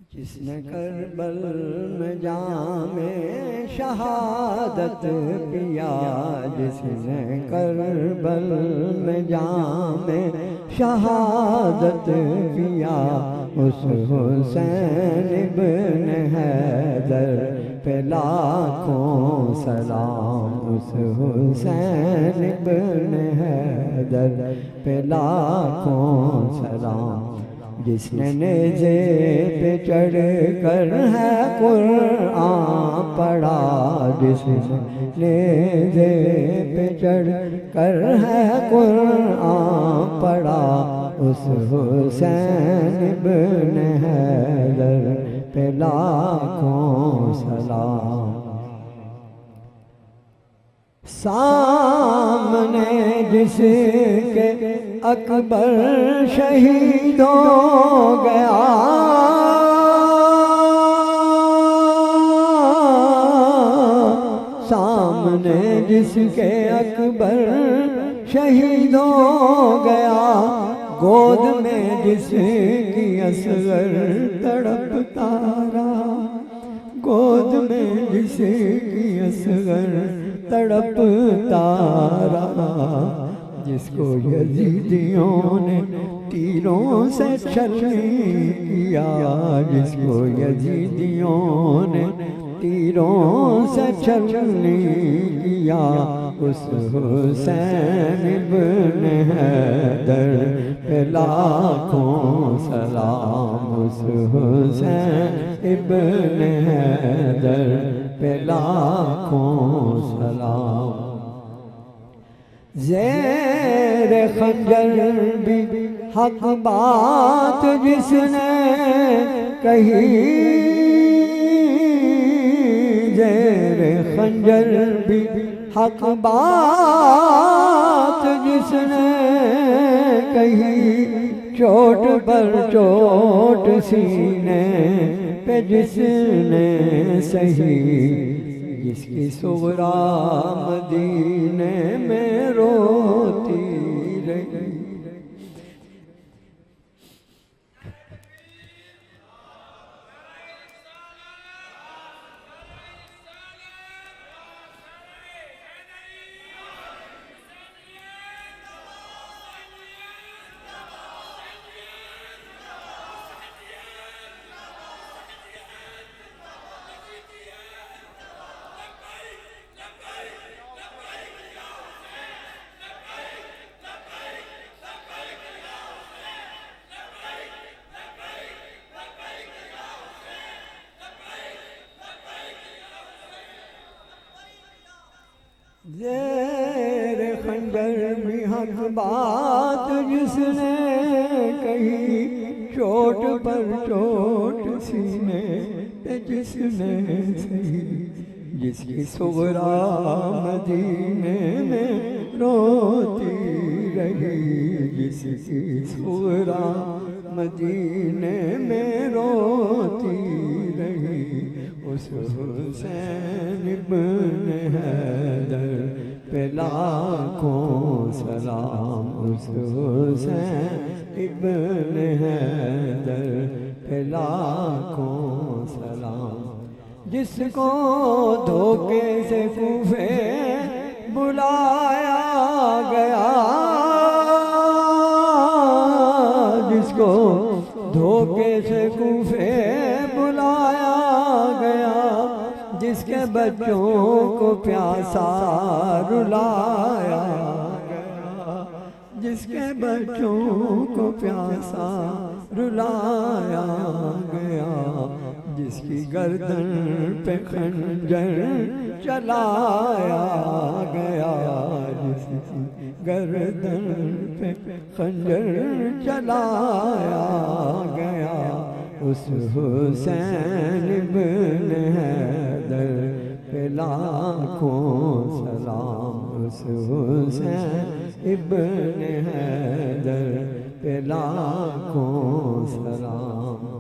جس نے کربل میں جام شہادت پیا، جس نے کربل میں جام شہادت پیا، اس حسین ابن حیدر پہ لاکھوں سلام، اس حسین ابن حیدر پہ لاکھوں سلام۔ جس نے نیزے پہ چڑھ کر ہے قرآن پڑھا، جس نے نیزے پہ چڑھ کر ہے قرآن پڑھا، اس حسین ابن حیدر پہ لاکھوں سلام۔ سامنے جس کے اکبر شہید ہو گیا، سامنے جس کے اکبر شہید ہو گیا، گود میں جس کی اصغر تڑپتا رہا، گود میں جس کی اصغر تڑپتا رہا، جس کو یزیدیوں نے تیروں سے چھلنی کیا، جس کو یزیدیوں نے تیروں سے چھلنی کیا، اس حسین ابن حیدر پہ لاکھوں سلام، اس حسین ابن حیدر پہ لاکھوں سلام۔ زیر خنجر بھی حق بات جس نے کہی، زیر خنجر بھی حق بات جس نے کہی، چوٹ پر چوٹ سینے پہ جس نے سہی، جس کی صغرا مدینے میں روتی رہی۔ زیر خنجر بھی حق بات جس نے کہی، چوٹ پر چوٹ سینے پہ جس نے سہی، جس کی صغرا مدینے میں روتی رہی، جس کی صغرا مدینے میں روتی رہی، اس حسین ابن حیدر پہ لاکھوں سلام، اس حسین ابن حیدر پہ لاکھوں سلام۔ جس کو دھوکے سے کوفے بلایا گیا، جس کو دھوکے سے کوفے بلایا گیا، جس کے بچوں کو پیاسا رلایا گیا، جس کے بچوں کو پیاسا رلایا گیا، جس کی گردن پہ خنجر چلایا گیا، جس کی گردن پہ خنجر چلایا گیا، اس حسین ابن حیدر پہ لاکھوں سلام، اس حسین ابن حیدر پہ لاکھوں سلام۔